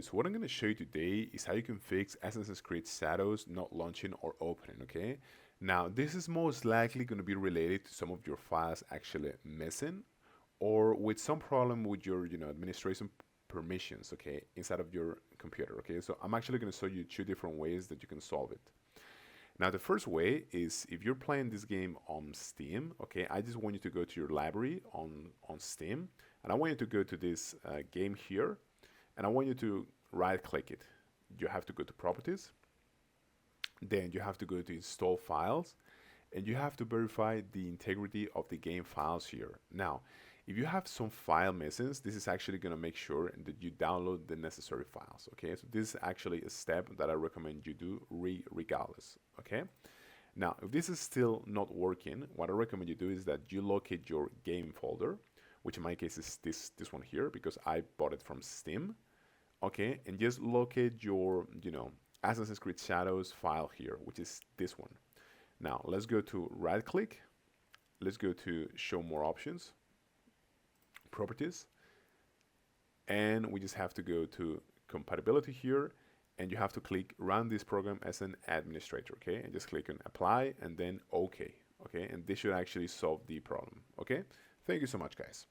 guys, what I'm going to show you today is how you can fix Assassin's Creed Shadows not launching or opening, okay? Now, this is most likely going to be related to some of your files actually missing or with some problem with your, administration permissions, okay, inside of your computer, okay? So I'm actually going to show you two different ways that you can solve it. Now, the first way is if you're playing this game on Steam, okay, I just want you to go to your library on Steam, and I want you to go to this game here, and I want you to right click it. You have to go to properties, then you have to go to install files, and you have to verify the integrity of the game files here. Now, if you have some file missings, this is actually going to make sure that you download the necessary files, okay? So this is actually a step that I recommend you do regardless, okay? Now, if this is still not working, what I recommend you do is that you locate your game folder, which in my case is this one here because I bought it from Steam, okay? And just locate your, Assassin's Creed Shadows file here, which is this one. Now, let's go to right click. Let's go to show more options, properties, and we just have to go to compatibility here, and you have to click run this program as an administrator, okay? And just click on apply and then okay, and this should actually solve the problem, okay? Thank you so much, guys.